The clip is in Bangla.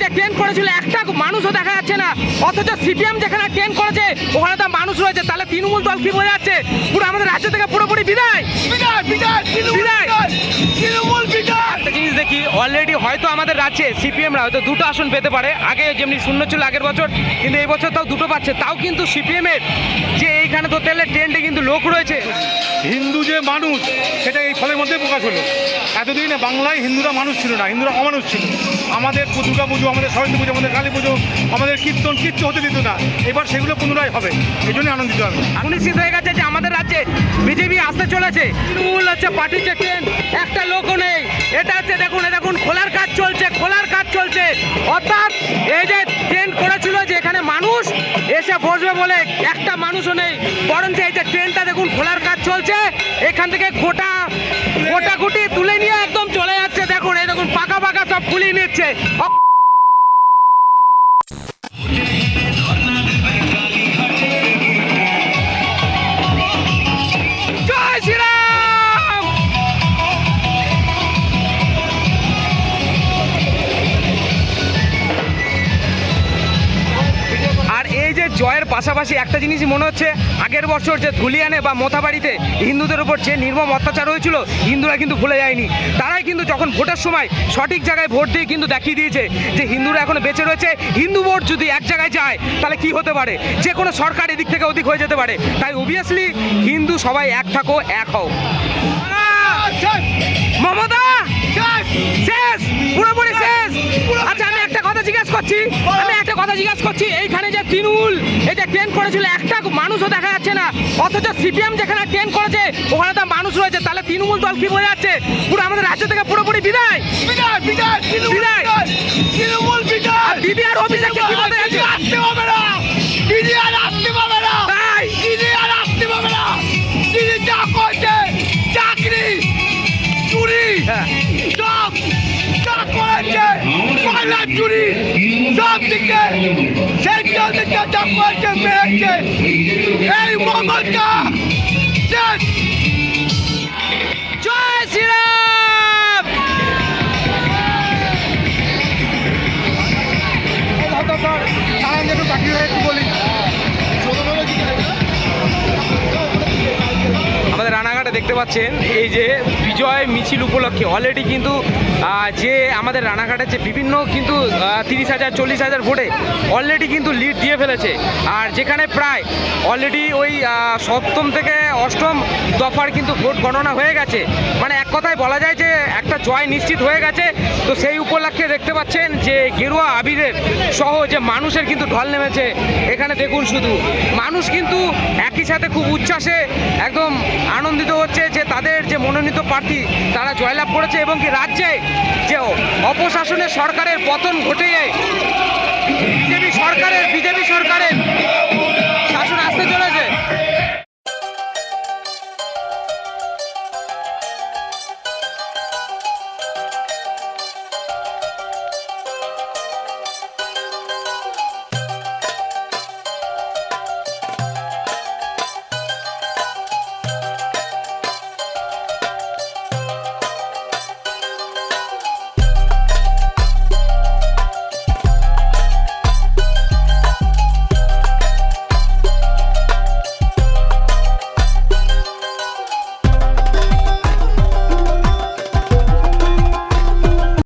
যে ট্রেন করেছিল একটা মানুষও দেখা যাচ্ছে না, অথচ সিপিএম যেখানে ট্রেন করেছে ওখানে তো মানুষ রয়েছে। তাহলে তৃণমূল দল কি বোঝা যাচ্ছে? পুরো আমাদের রাজ্য থেকে পুরোপুরি বিদায়। একটা জিনিস দেখি, অলরেডি হয়তো আমাদের রাজ্যে সিপিএমরা হয়তো দুটো আসন পেতে পারে, আগে যেমনি শূন্য ছিল আগের বছর, কিন্তু এই বছর তাও দুটো পাচ্ছে। তাও কিন্তু সিপিএমের যে এইখানে তো তেলের ট্রেন্ডে কিন্তু লোক রয়েছে। হিন্দু যে মানুষ সেটা এই ফলের মধ্যে প্রকাশ হলো। এতদিন বাংলায় হিন্দুরা মানুষ ছিল না, হিন্দুরা অমানুষ ছিল। আমাদের দুর্গা পুজো, আমাদের সরস্বতী পুজো, আমাদের কালী পুজো, আমাদের কীর্তন কিচ্ছু হতে দিত না। এবার সেগুলো পুনরায় হবে, এই জন্যই আনন্দিত আমি। সুনিশ্চিত হয়ে গেছে যে আমাদের রাজ্যে বিজেপি আসতে চলেছে। তৃণমূল হচ্ছে পার্টির যে ট্রেন, একটা লোকও নেই। এটা হচ্ছে দেখুন, দেখুন খোলার কাজ চলছে, খোলার কাজ চলছে। অর্থাৎ এই যে ট্রেন করেছিল যে এখানে মানুষ এসে বসবে বলে একটা মানুষও নেই, বরঞ্চ এই যে ট্রেনটা দেখুন খোলার কাজ চলছে। এখান থেকে গোটা গুটি তুলে নিয়ে একদম চলে যাচ্ছে। দেখুন এই দেখুন পাকা পাকা সব খুলিয়ে নিচ্ছে। জয় শ্রীরাম। আর এই যে জয়ের পাশাপাশি একটা জিনিসই মনে হচ্ছে, আগের বছর যে ধুলিয়ানে বা মোথাবাড়িতে হিন্দুদের উপর যে নির্মম অত্যাচার হয়েছিল, হিন্দুরা কিন্তু ভুলে যায়নি। তারাই কিন্তু যখন ভোটের সময় সঠিক জায়গায় ভোট দিয়ে কিন্তু দেখিয়ে দিয়েছে যে হিন্দুরা এখনো বেঁচে রয়েছে। হিন্দু ভোট যদি এক জায়গায় যায় তাহলে কি হতে পারে, যে কোনো সরকার এদিক থেকে ওদিক হয়ে যেতে পারে। তাই অবভিয়াসলি হিন্দু সবাই এক থাকো, এক হও। মমতা শেষ, পুরোপুরি শেষ। আচ্ছা আমি একটা কথা জিজ্ঞাসা করছি, এইখানে যে তৃণমূল এই যে ট্রেন করেছিল একটা মানুষও দেখা যাচ্ছে না, অথচ সিপিএম যেখানে ট্রেন করেছে ওখানে তো মানুষ রয়েছে। তাহলে তৃণমূল দল কি বোঝা যাচ্ছে? পুরো আমাদের রাজ্য থেকে পুরোপুরি বিদায়। দিদি আর অভিষেককে কি বলতে যাচ্ছে? আসতে হবে না, দিদি আর আসতে পাবে না, দিদি আর আসতে পাবে না। দিদি যা করছে, চাকরি চুরি সব যা করেছে, কয়লা চুরি সব দিকে সেন্ট্রাল দিকে যা করেছে, মেরেছে। এই মমতা শেষ। জয় শ্রীরাম। আমাদের রানাঘাটে দেখতে পাচ্ছেন এই যে বিজয় মিছিল উপলক্ষে অলরেডি কিন্তু যে আমাদের রানাঘাটের যে বিভিন্ন কিন্তু 30,000 40,000 ভোটে অলরেডি কিন্তু লিড দিয়ে ফেলেছে। আর যেখানে প্রায় অলরেডি ওই সপ্তম থেকে অষ্টম দফার কিন্তু ভোট গণনা হয়ে গেছে, মানে এক কথায় বলা যায় যে একটা জয় নিশ্চিত হয়ে গেছে। তো সেই উপলক্ষে দেখতে পাচ্ছেন যে গেরুয়া আবিরের সহ যে মানুষের কিন্তু ঢল নেমেছে এখানে। দেখুন শুধু মানুষ কিন্তু একই সাথে খুব উচ্ছ্বাসে একদম আনন্দিত হচ্ছে যে তাদের যে মনোনীত প্রার্থী তারা জয়লাভ করেছে, এবং কি রাজ্যে যে অপশাসনের সরকারের পতন ঘটে বিজেপি সরকারের